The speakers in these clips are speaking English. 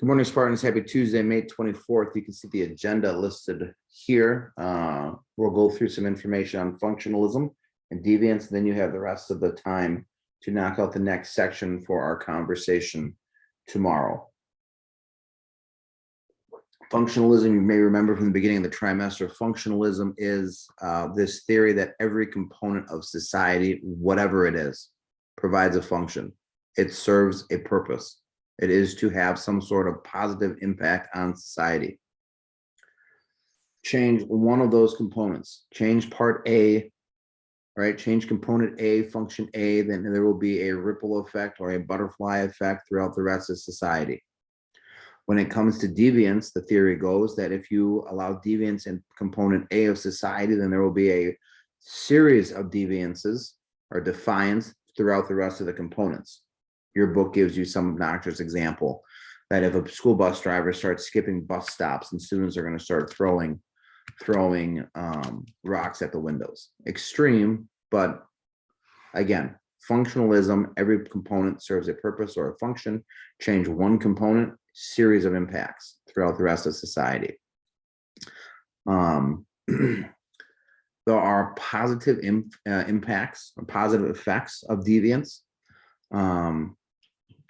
Good morning, Spartans. Happy Tuesday, May 24th. You can see the agenda listed here. We'll go through some information on functionalism and deviance. Then you have the rest of the time to knock out the next section for our conversation tomorrow. Functionalism, you may remember from the beginning of the trimester, functionalism is this theory that every component of society, whatever it is, provides a function. It serves a purpose. It is to have some sort of positive impact on society. Change one of those components, change part A, right? Change component A, function A, then there will be a ripple effect or a butterfly effect throughout the rest of society. When it comes to deviance, the theory goes that if you allow deviance in component A of society, then there will be a series of deviances or defiance throughout the rest of the components. Your book gives you some obnoxious example that if a school bus driver starts skipping bus stops and students are going to start throwing rocks at the windows. Extreme, but again, functionalism, every component serves a purpose or a function. Change one component, series of impacts throughout the rest of society. There are positive impacts or positive effects of deviance.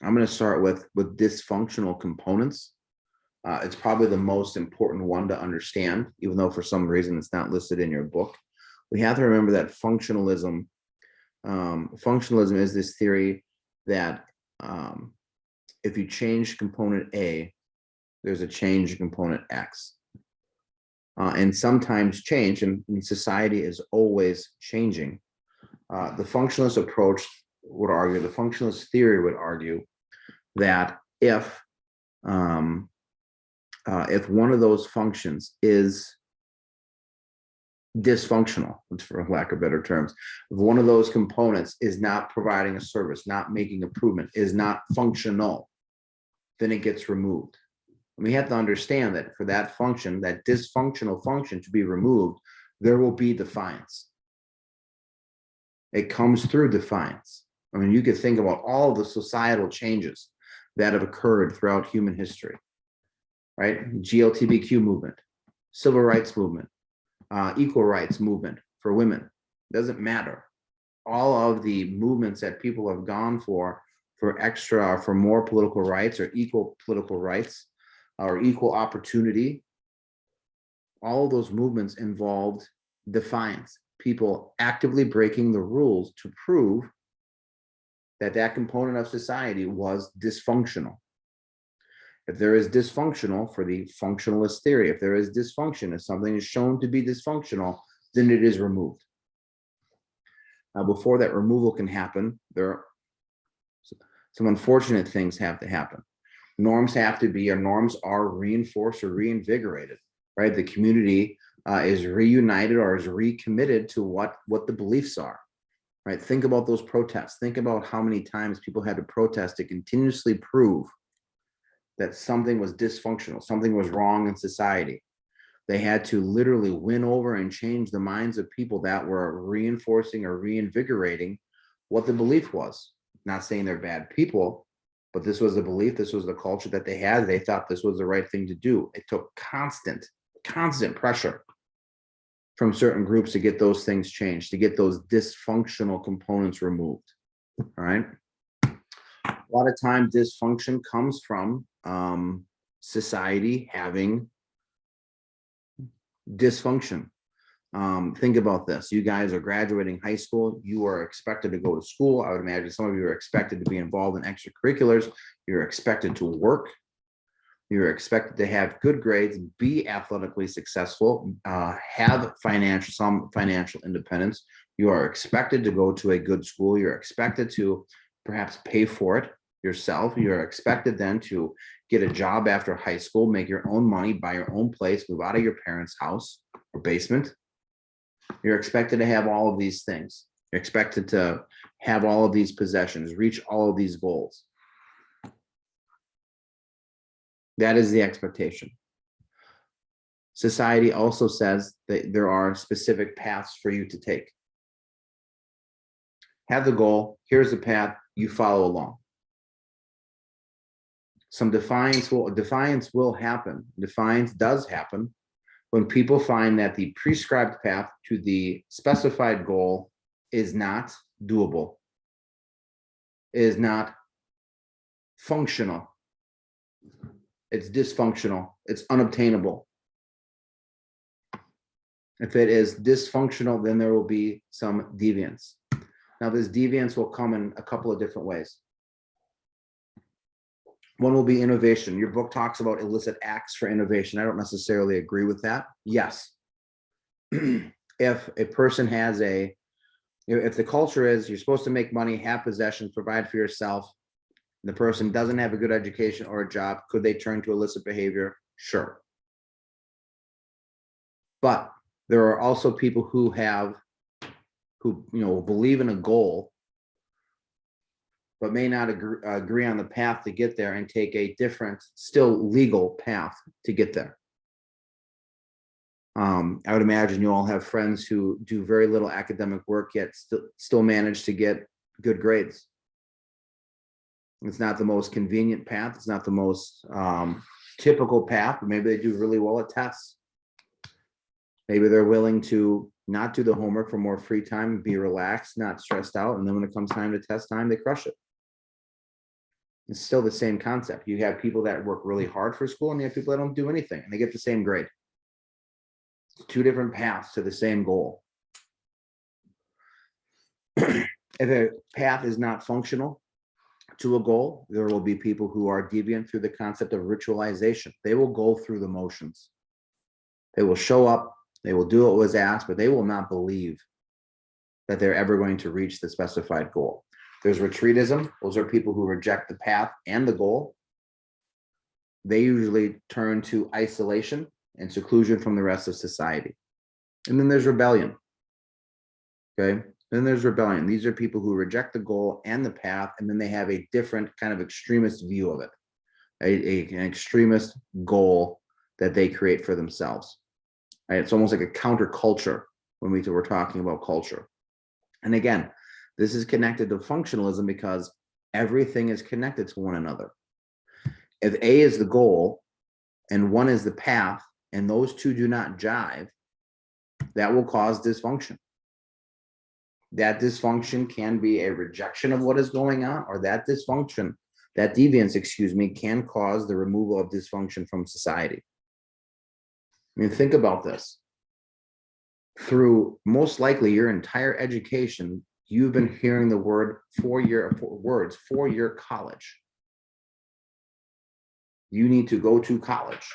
I'm going to start with dysfunctional components. It's probably the most important one to understand, even though for some reason it's not listed in your book. We have to remember that functionalism is this theory that if you change component A, there's a change in component X. And sometimes change, and society is always changing. The functionalist approach would argue, the functionalist theory would argue that if one of those functions is dysfunctional, for lack of better terms, if one of those components is not providing a service, not making improvement, is not functional, then it gets removed. And we have to understand that for that function, that dysfunctional function to be removed, there will be defiance. It comes through defiance. I mean, you could think about all the societal changes that have occurred throughout human history, right? GLBTQ movement, civil rights movement, equal rights movement for women. Doesn't matter. All of the movements that people have gone for more political rights or equal political rights or equal opportunity, all of those movements involved defiance. People actively breaking the rules to prove that component of society was dysfunctional. If there is dysfunctional for the functionalist theory, if there is dysfunction, if something is shown to be dysfunctional, then it is removed. Now, before that removal can happen, there are some unfortunate things have to happen. Norms are reinforced or reinvigorated, right? The community is reunited or is recommitted to what the beliefs are. Right? Think about those protests. Think about how many times people had to protest to continuously prove that something was dysfunctional, something was wrong in society. They had to literally win over and change the minds of people that were reinforcing or reinvigorating what the belief was. Not saying they're bad people, but this was the belief, this was the culture that they had. They thought this was the right thing to do. It took constant pressure from certain groups to get those things changed, to get those dysfunctional components removed. All right. A lot of time dysfunction comes from society having dysfunction. Think about this. You guys are graduating high school. You are expected to go to school. I would imagine some of you are expected to be involved in extracurriculars. You're expected to work. You're expected to have good grades, be athletically successful, have some financial independence. You are expected to go to a good school. You're expected to perhaps pay for it yourself. You're expected then to get a job after high school, make your own money, buy your own place, move out of your parents' house or basement. You're expected to have all of these things. You're expected to have all of these possessions, reach all of these goals. That is the expectation. Society also says that there are specific paths for you to take. Have the goal, here's the path, you follow along. Some defiance will happen. Defiance does happen when people find that the prescribed path to the specified goal is not doable, is not functional. It's dysfunctional. It's unobtainable. If it is dysfunctional, then there will be some deviance. Now, this deviance will come in a couple of different ways. One will be innovation. Your book talks about illicit acts for innovation. I don't necessarily agree with that. Yes. If a person has if the culture is you're supposed to make money, have possessions, provide for yourself, the person doesn't have a good education or a job, could they turn to illicit behavior? Sure. But there are also people who believe in a goal, but may not agree on the path to get there and take a different, still legal path to get there. I would imagine you all have friends who do very little academic work yet still manage to get good grades. It's not the most convenient path. It's not the most typical path, but maybe they do really well at tests. Maybe they're willing to not do the homework for more free time, be relaxed, not stressed out. And then when it comes time to test time, they crush it. It's still the same concept. You have people that work really hard for school and you have people that don't do anything and they get the same grade. It's two different paths to the same goal. If a path is not functional to a goal, there will be people who are deviant through the concept of ritualization. They will go through the motions. They will show up, they will do what was asked, but they will not believe that they're ever going to reach the specified goal. There's retreatism. Those are people who reject the path and the goal. They usually turn to isolation and seclusion from the rest of society. And then there's rebellion. Okay. Then there's rebellion. These are people who reject the goal and the path, and then they have a different kind of extremist view of it, an extremist goal that they create for themselves. Right? It's almost like a counterculture when we're talking about culture. And again, this is connected to functionalism because everything is connected to one another. If A is the goal and one is the path, and those two do not jive, that will cause dysfunction. That dysfunction can be a rejection of what is going on, or that dysfunction, that deviance, can cause the removal of dysfunction from society. I mean, think about this. Through most likely your entire education, you've been hearing the word four-year college. You need to go to college.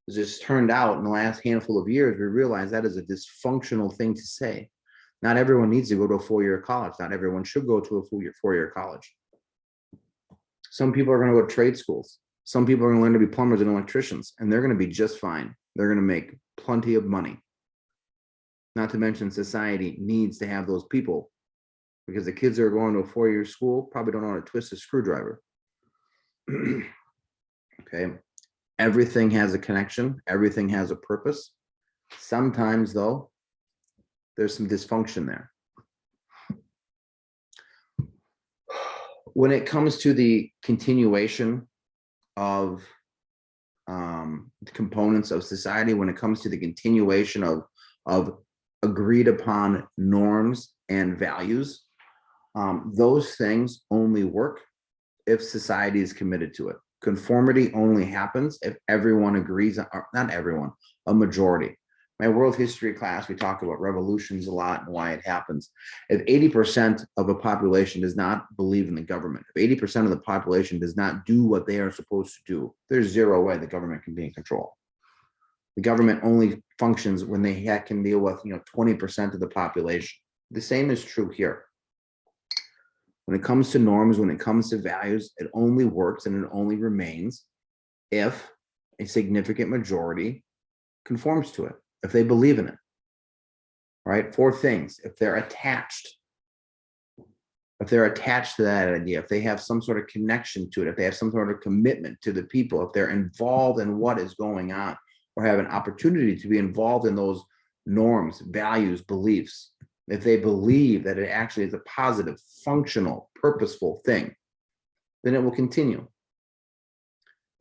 It's just turned out in the last handful of years, we realize that is a dysfunctional thing to say. Not everyone needs to go to a four-year college. Not everyone should go to a four-year college. Some people are going to go to trade schools. Some people are going to learn to be plumbers and electricians, and they're going to be just fine. They're going to make plenty of money. Not to mention society needs to have those people because the kids that are going to a four-year school probably don't know how to twist a screwdriver. Okay. Everything has a connection. Everything has a purpose. Sometimes, though, there's some dysfunction there. When it comes to the continuation of the components of society, when it comes to the continuation of agreed upon norms and values, those things only work if society is committed to it. Conformity only happens if everyone agrees, or not everyone, a majority. My world history class, we talk about revolutions a lot and why it happens. If 80% of a population does not believe in the government, if 80% of the population does not do what they are supposed to do, there's zero way the government can be in control. The government only functions when they can deal with 20% of the population. The same is true here. When it comes to norms, when it comes to values, it only works and it only remains if a significant majority conforms to it, if they believe in it. Right? 4 things. If they're attached to that idea, if they have some sort of connection to it, if they have some sort of commitment to the people, if they're involved in what is going on, or have an opportunity to be involved in those norms, values, beliefs, if they believe that it actually is a positive, functional, purposeful thing, then it will continue.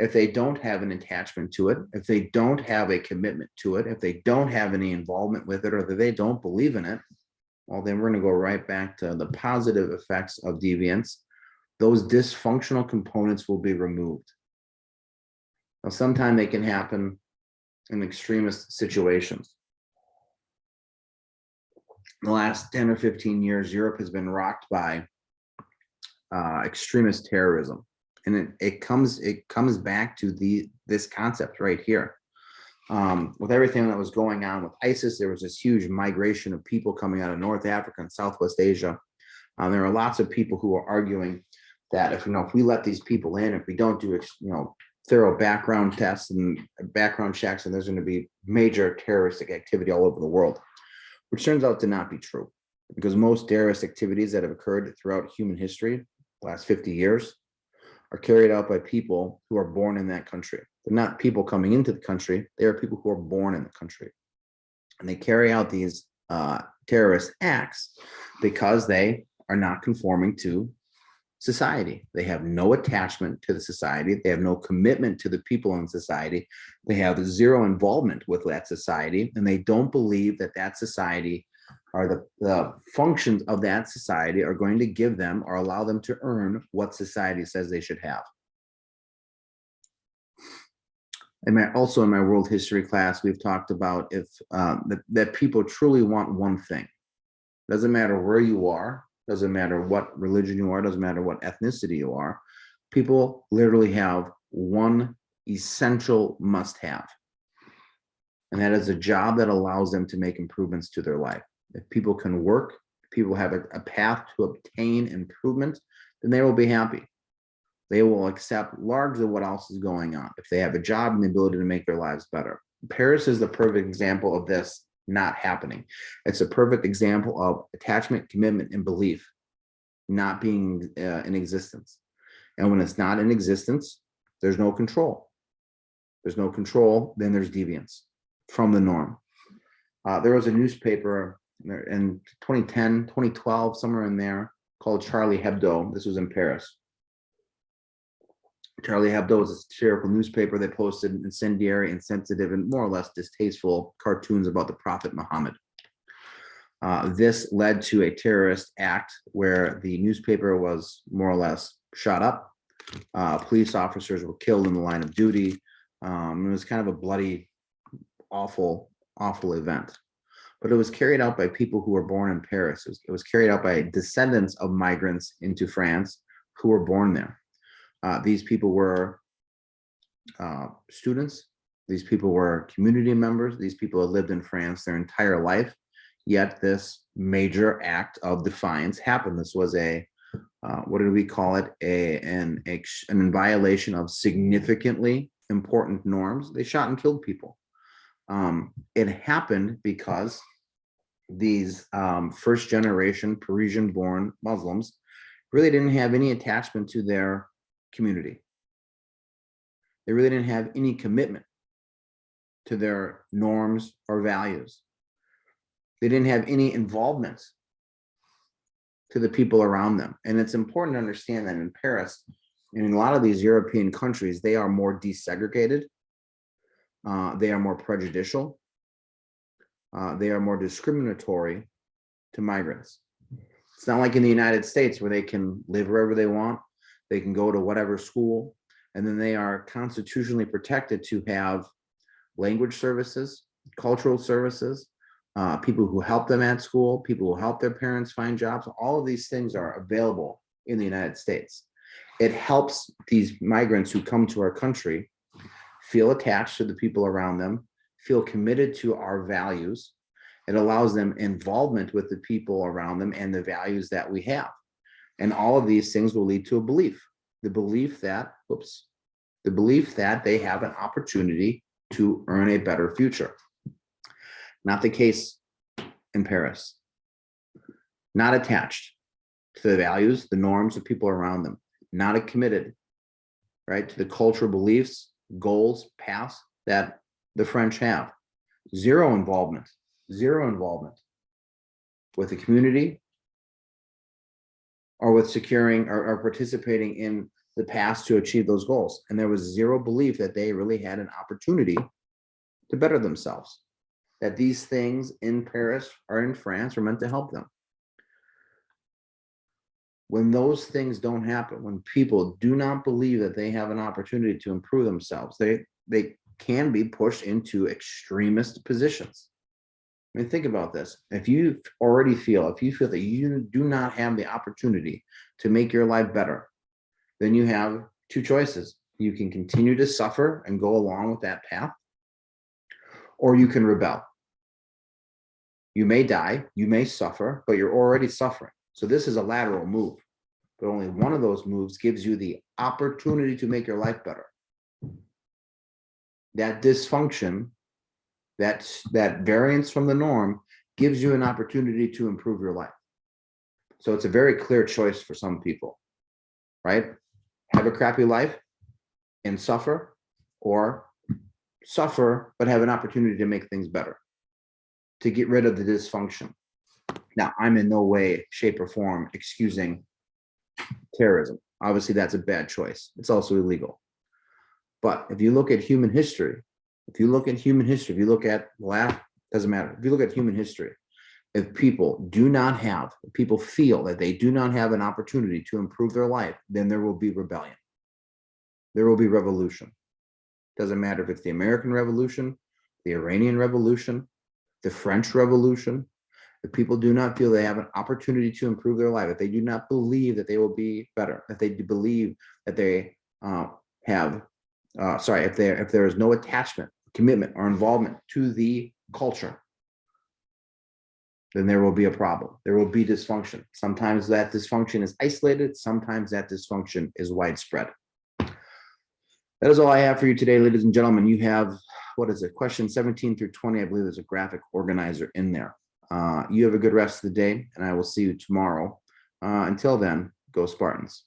If they don't have an attachment to it, if they don't have a commitment to it, if they don't have any involvement with it, or that they don't believe in it, well, then we're going to go right back to the positive effects of deviance. Those dysfunctional components will be removed. Now, sometimes they can happen in extremist situations. In the last 10 or 15 years, Europe has been rocked by extremist terrorism. And it comes back to this concept right here. With everything that was going on with ISIS, there was this huge migration of people coming out of North Africa and Southwest Asia. There are lots of people who are arguing that if we let these people in, if we don't do thorough background tests and background checks, and there's going to be major terroristic activity all over the world, which turns out to not be true, because most terrorist activities that have occurred throughout human history, the last 50 years, are carried out by people who are born in that country. They're not people coming into the country. They are people who are born in the country. And they carry out these terrorist acts because they are not conforming to society. They have no attachment to the society. They have no commitment to the people in society. They have zero involvement with that society. And they don't believe that society or the functions of that society are going to give them or allow them to earn what society says they should have. And also in my world history class, we've talked about if that people truly want one thing. Doesn't matter where you are, doesn't matter what religion you are, doesn't matter what ethnicity you are. People literally have one essential must-have. And that is a job that allows them to make improvements to their life. If people can work, people have a path to obtain improvement, then they will be happy. They will accept largely what else is going on if they have a job and the ability to make their lives better. Paris is the perfect example of this not happening. It's a perfect example of attachment, commitment, and belief not being in existence. And when it's not in existence, there's no control. There's no control, then there's deviance from the norm. There was a newspaper in 2010, 2012, somewhere in there, called Charlie Hebdo. This was in Paris. Charlie Hebdo was a satirical newspaper that posted incendiary, insensitive, and more or less distasteful cartoons about the Prophet Muhammad. This led to a terrorist act where the newspaper was more or less shot up. Police officers were killed in the line of duty. It was kind of a bloody, awful event. But it was carried out by people who were born in Paris. It was carried out by descendants of migrants into France who were born there. These people were students. These people were community members. These people had lived in France their entire life. Yet this major act of defiance happened. This was what did we call it? An in violation of significantly important norms. They shot and killed people. It happened because these first generation Parisian born Muslims really didn't have any attachment to their community. They really didn't have any commitment to their norms or values. They didn't have any involvement to the people around them. And it's important to understand that in Paris and in a lot of these European countries, they are more desegregated. They are more prejudicial. They are more discriminatory to migrants. It's not like in the United States where they can live wherever they want. They can go to whatever school, and then they are constitutionally protected to have language services, cultural services, people who help them at school, people who help their parents find jobs. All of these things are available in the United States. It helps these migrants who come to our country feel attached to the people around them, feel committed to our values. It allows them involvement with the people around them and the values that we have. And all of these things will lead to a belief, the belief that they have an opportunity to earn a better future. Not the case in Paris. Not attached to the values, the norms of people around them. Not committed, right, to the cultural beliefs, goals, paths that the French have. Zero involvement with the community or with securing or participating in the past to achieve those goals. And there was zero belief that they really had an opportunity to better themselves, that these things in Paris or in France were meant to help them. When those things don't happen, when people do not believe that they have an opportunity to improve themselves, they can be pushed into extremist positions. I mean, think about this. If you feel that you do not have the opportunity to make your life better, then you have two choices. You can continue to suffer and go along with that path, or you can rebel. You may die, you may suffer, but you're already suffering. So this is a lateral move, but only one of those moves gives you the opportunity to make your life better. That dysfunction, that variance from the norm gives you an opportunity to improve your life. So it's a very clear choice for some people, right? Have a crappy life and suffer, or suffer but have an opportunity to make things better, to get rid of the dysfunction. Now, I'm in no way, shape, or form excusing terrorism. Obviously, that's a bad choice. It's also illegal. But if you look at human history, if you look at human history, if people feel that they do not have an opportunity to improve their life, then there will be rebellion. There will be revolution. Doesn't matter if it's the American Revolution, the Iranian Revolution, the French Revolution. If people do not feel they have an opportunity to improve their life, if they do not believe that they will be better, if they believe that they if there is no attachment, commitment, or involvement to the culture, then there will be a problem. There will be dysfunction. Sometimes that dysfunction is isolated. Sometimes that dysfunction is widespread. That is all I have for you today, ladies and gentlemen. You have, question 17 through 20. I believe there's a graphic organizer in there. You have a good rest of the day, and I will see you tomorrow. Until then, go Spartans.